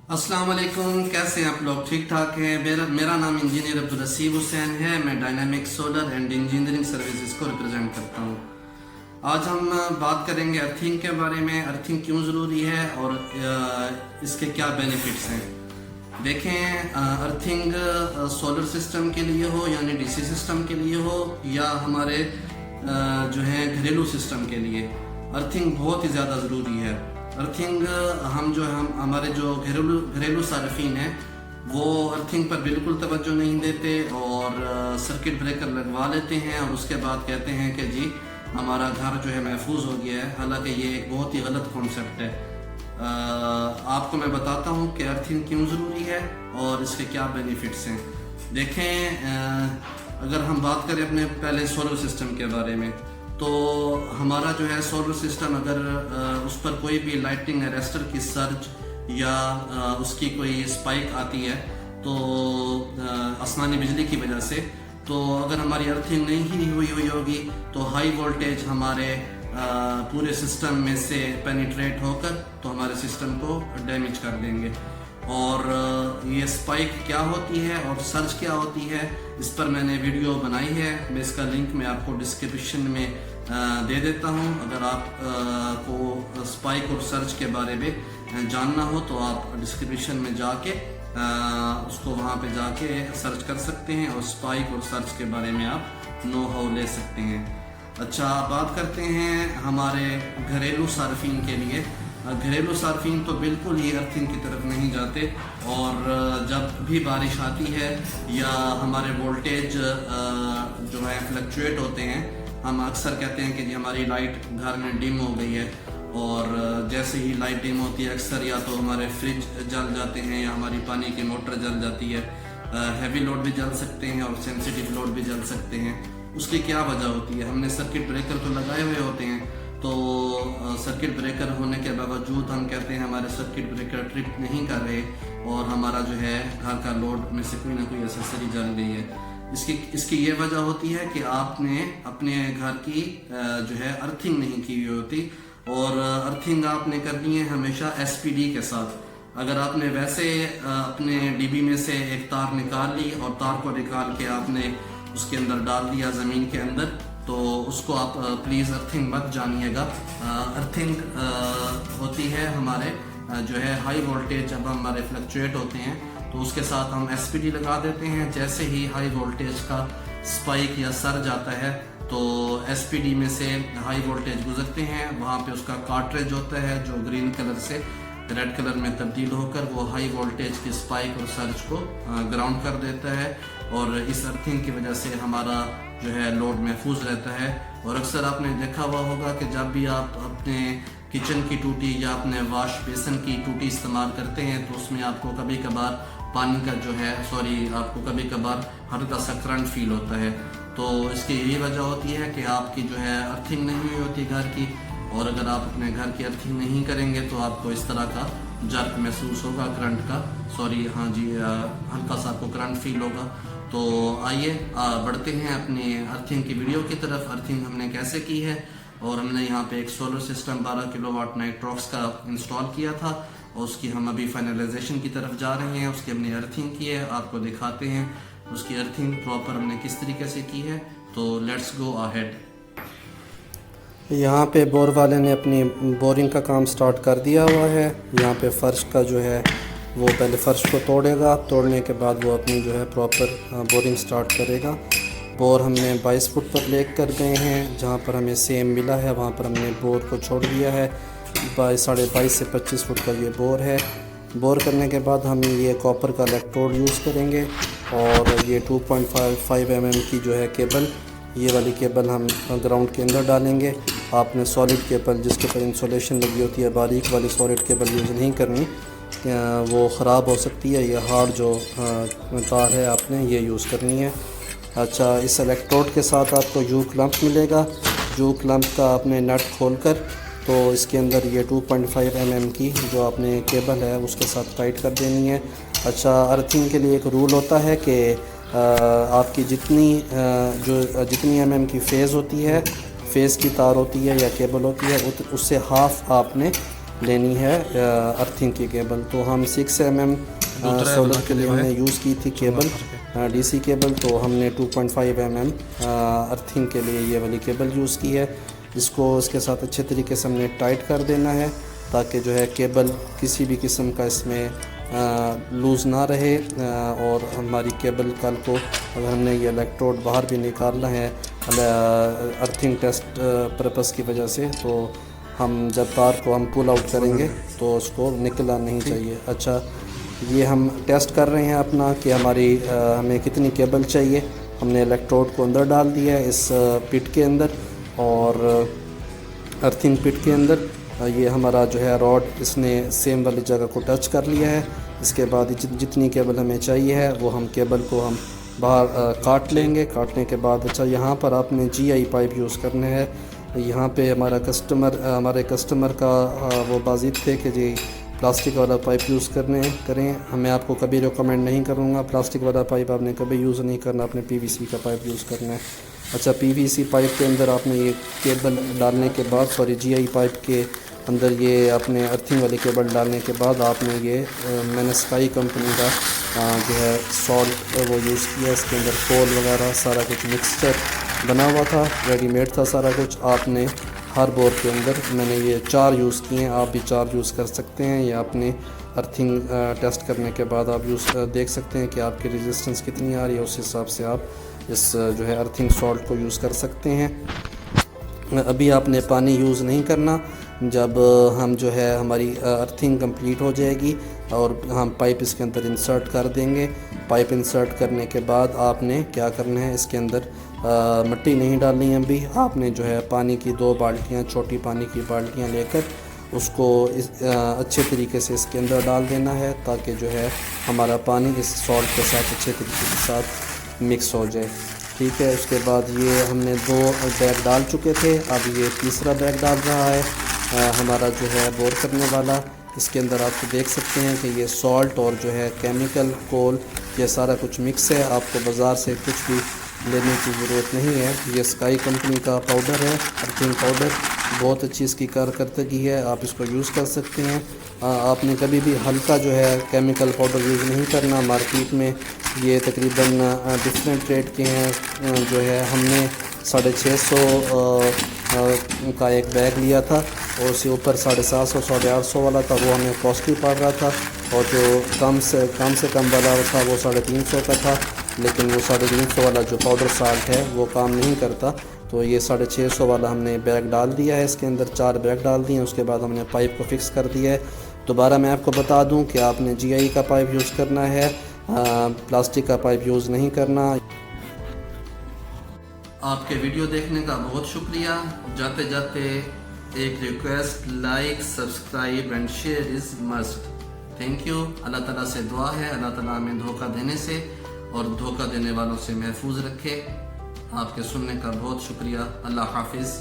अस्सलाम वालेकुम, कैसे हैं आप लोग? ठीक ठाक हैं। मेरा नाम इंजीनियर अब्दुल रसीब हुसैन है। मैं dynamic solar and engineering services को रिप्रेजेंट करता हूँ। आज हम बात करेंगे अर्थिंग के बारे में। अर्थिंग क्यों ज़रूरी है और इसके क्या बेनिफिट्स हैं। देखें, अर्थिंग सोलर सिस्टम के लिए हो यानी डीसी सिस्टम के लिए हो या हमारे जो है घरेलू सिस्टम के लिए, अर्थिंग बहुत ही ज़्यादा ज़रूरी है। अर्थिंग हम हमारे जो घरेलू सार्फिन हैं वो अर्थिंग पर बिल्कुल तवज्जो नहीं देते और सर्किट ब्रेकर लगवा लेते हैं और उसके बाद कहते हैं कि जी हमारा घर जो है महफूज हो गया है। हालांकि ये एक बहुत ही गलत कॉन्सेप्ट है। आपको मैं बताता हूँ कि अर्थिंग क्यों ज़रूरी है और इसके क्या बेनिफिट्स हैं। देखें, अगर हम बात करें अपने पहले सोलर सिस्टम के बारे में, तो हमारा जो है सोलर सिस्टम अगर उस पर कोई भी लाइटिंग अरेस्टर की सर्ज या उसकी कोई स्पाइक आती है तो आसमानी बिजली की वजह से, तो अगर हमारी अर्थिंग नहीं हुई होगी तो हाई वोल्टेज हमारे पूरे सिस्टम में से पेनिट्रेट होकर तो हमारे सिस्टम को डैमेज कर देंगे। और ये स्पाइक क्या होती है और सर्ज क्या होती है, इस पर मैंने वीडियो बनाई है। मैं इसका लिंक मैं आपको डिस्क्रिप्शन में दे देता हूँ। अगर आप को स्पाइक और सर्ज के बारे में जानना हो तो आप डिस्क्रिप्शन में जाके उसको वहाँ पे जाके सर्च कर सकते हैं और स्पाइक और सर्च के बारे में आप नो हाउ ले सकते हैं। अच्छा, बात करते हैं हमारे घरेलू सार्फिन के लिए। घरेलू सार्फिन तो बिल्कुल ही अर्थिंग की तरफ नहीं जाते और जब भी बारिश आती है या हमारे वोल्टेज जो है फ्लक्चुएट होते हैं, हम अक्सर कहते हैं कि जी हमारी लाइट घर में डिम हो गई है। और जैसे ही लाइट डिम होती है अक्सर या तो हमारे फ्रिज जल जाते हैं या हमारी पानी की मोटर जल जाती है। हैवी लोड भी जल सकते हैं और सेंसिटिव लोड भी जल सकते हैं। उसकी क्या वजह होती है? हमने सर्किट ब्रेकर तो लगाए हुए होते हैं, तो सर्किट ब्रेकर होने के बावजूद हम कहते हैं हमारे सर्किट ब्रेकर ट्रिप नहीं कर रहे और हमारा जो है घर का लोड में से कोई ना कोई एक्सेसरी जल गई है। इसकी ये वजह होती है कि आपने अपने घर की जो है अर्थिंग नहीं की हुई होती और अर्थिंग आपने करनी है हमेशा एसपीडी के साथ। अगर आपने वैसे अपने डीबी में से एक तार निकाल ली और तार को निकाल के आपने उसके अंदर डाल दिया ज़मीन के अंदर, तो उसको आप प्लीज़ अर्थिंग मत जानिएगा। अर्थिंग होती है हमारे जो है हाई वोल्टेज, जब हमारे फ्लक्चुएट होते हैं तो उसके साथ हम एसपीडी लगा देते हैं। जैसे ही हाई वोल्टेज का स्पाइक या सर्ज आता है तो एसपीडी में से हाई वोल्टेज गुजरते हैं, वहाँ पे उसका कार्ट्रिज होता है जो ग्रीन कलर से रेड कलर में तब्दील होकर वो हाई वोल्टेज की स्पाइक और सर्ज को ग्राउंड कर देता है और इस अर्थिंग की वजह से हमारा जो है लोड महफूज रहता है। और अक्सर आपने देखा हुआ होगा कि जब भी आप अपने किचन की टूटी या अपने वाश बेसन की टूटी इस्तेमाल करते हैं तो उसमें आपको कभी कभार पानी का जो है आपको कभी कभार हल्का सा करंट फील होता है। तो इसकी यही वजह होती है कि आपकी जो है अर्थिंग नहीं हुई होती घर की, और अगर आप अपने घर की अर्थिंग नहीं करेंगे तो आपको इस तरह का जर्क महसूस होगा, करंट का हल्का सा आपको करंट फील होगा। तो आइए बढ़ते हैं अपनी अर्थिंग की वीडियो की तरफ। अर्थिंग हमने कैसे की है, और हमने यहाँ पे एक सोलर सिस्टम 12 किलोवाट नाइट्रॉक्स का इंस्टॉल किया था और उसकी हम अभी फाइनलाइजेशन की तरफ जा रहे हैं। उसकी हमने अर्थिंग की है, आपको दिखाते हैं उसकी अर्थिंग प्रॉपर हमने किस तरीके से की है। तो लेट्स गो अहेड। यहाँ पे बोर वाले ने अपनी बोरिंग का काम स्टार्ट कर दिया हुआ है। यहाँ पे फ़र्श का जो है वो पहले फ़र्श को तोड़ेगा, तोड़ने के बाद वो अपनी जो है प्रॉपर बोरिंग स्टार्ट करेगा। बोर हमने 22 फुट पर लेक कर गए हैं, जहाँ पर हमें सेम मिला है वहाँ पर हमने बोर को छोड़ दिया है। 22.5 से 25 फुट का ये बोर है। बोर करने के बाद हम ये कॉपर का इलेक्ट्रोड यूज़ करेंगे और ये 2.5 mm की जो है केबल, ये वाली केबल हम ग्राउंड के अंदर डालेंगे। आपने सॉलिड केबल जिसके ऊपर इंसुलेशन लगी होती है, बारीक वाली सॉलिड केबल यूज़ नहीं करनी, वो ख़राब हो सकती है। ये हार्ड जो तार है आपने ये यूज़ करनी है। अच्छा, इस इलेक्ट्रोड के साथ आपको यू क्लम्प मिलेगा। यू क्लम्प का आपने नट खोलकर तो इसके अंदर ये 2.5 mm की जो आपने केबल है उसके साथ टाइट कर देनी है। अच्छा, अर्थिंग के लिए एक रूल होता है कि आपकी जितनी mm की फेज़ होती है, फेज़ की तार होती है या केबल होती है, उससे हाफ़ आपने लेनी है अर्थिंग की केबल। तो हम 6 mm सोलर के लिए हमने यूज़ की थी केबल, डीसी केबल। तो हमने 2.5 mm अर्थिंग के लिए ये वाली केबल यूज़ की है। इसको इसके साथ अच्छे तरीके से हमने टाइट कर देना है ताकि जो है केबल किसी भी किस्म का इसमें लूज़ ना रहे। और हमारी केबल कल को अगर हमने ये इलेक्ट्रोड बाहर भी निकालना है अर्थिंग टेस्ट पर्पस की वजह से, तो हम जब तार को हम पुल आउट करेंगे तो उसको निकलना नहीं चाहिए। अच्छा, ये हम टेस्ट कर रहे हैं अपना कि हमें कितनी केबल चाहिए। हमने इलेक्ट्रोड को अंदर डाल दिया है इस पिट के अंदर और अर्थिंग पिट के अंदर। ये हमारा जो है रॉड इसने सेम वाली जगह को टच कर लिया है। इसके बाद जितनी केबल हमें चाहिए है वो हम केबल को हम बाहर काट लेंगे। काटने के बाद अच्छा, यहाँ पर आपने GI पाइप यूज़ करने हैं। यहाँ पे हमारे कस्टमर का वो बाजिद थे कि जी प्लास्टिक वाला पाइप यूज़ करें। मैं आपको कभी रिकमेंड नहीं करूँगा प्लास्टिक वाला पाइप आपने कभी यूज़ नहीं करना, आपने PVC का पाइप यूज़ करना है। अच्छा, PVC पाइप के अंदर आपने ये केबल डालने के बाद GI पाइप के अंदर ये आपने अर्थिंग वाली केबल डालने के बाद आपने ये मैंने स्काई कंपनी का जो है सॉल्ट वो यूज़ किया। इसके अंदर कोल वगैरह सारा कुछ मिक्सचर बना हुआ था, रेडीमेड था सारा कुछ। आपने हर बोर के अंदर मैंने ये 4 यूज़ किए हैं, आप भी 4 यूज़ कर सकते हैं। या अपने अर्थिंग टेस्ट करने के बाद आप देख सकते हैं कि आपकी रेजिस्टेंस कितनी आ रही है, उस हिसाब से आप इस जो है अर्थिंग सॉल्ट को यूज़ कर सकते हैं। अभी आपने पानी यूज़ नहीं करना। जब हम जो है हमारी अर्थिंग कंप्लीट हो जाएगी और हम पाइप इसके अंदर इंसर्ट कर देंगे। पाइप इंसर्ट करने के बाद आपने क्या करना है, इसके अंदर मिट्टी नहीं डालनी है। अभी आपने जो है पानी की 2 बाल्टियाँ, छोटी पानी की बाल्टियाँ लेकर उसको अच्छे तरीके से इसके अंदर डाल देना है ताकि जो है हमारा पानी इस सॉल्ट के साथ अच्छे तरीके के साथ मिक्स हो जाए। ठीक है, उसके बाद ये हमने 2 बैग डाल चुके थे, अब ये तीसरा बैग डाल रहा है हमारा जो है बोर करने वाला। इसके अंदर आप देख सकते हैं कि ये सॉल्ट और जो है केमिकल कोल ये सारा कुछ मिक्स है। आपको बाज़ार से कुछ भी लेने की ज़रूरत नहीं है। ये स्काई कंपनी का पाउडर है, अर्थिंग पाउडर, बहुत अच्छी इसकी कारकर्दगी है, आप इसको यूज़ कर सकते हैं। आपने कभी भी हल्का जो है केमिकल पाउडर यूज़ नहीं करना। मार्केट में ये तकरीबन डिफरेंट रेट के हैं। जो है हमने 650 का एक बैग लिया था और उसके ऊपर 750 850 वाला था, वो हमें कॉस्टली पड़ रहा था। और जो कम से कम वाला था वो 350 का था, लेकिन वो 350 वाला जो पाउडर साल्ट है वो काम नहीं करता। तो ये 650 वाला हमने बैग डाल दिया है, इसके अंदर 4 बैग डाल दिए। उसके बाद हमने पाइप को फिक्स कर दिया है। दोबारा मैं आपको बता दूं कि आपने GI का पाइप यूज़ करना है, प्लास्टिक का पाइप यूज़ नहीं करना। आपके वीडियो देखने का बहुत शुक्रिया। जाते जाते एक request, like, subscribe and share is must. Thank you. अल्लाह ताला से दुआ है अल्लाह ताला हमें धोखा देने से और धोखा देने वालों से महफूज रखे। आपके सुनने का बहुत शुक्रिया। अल्लाह हाफिज़।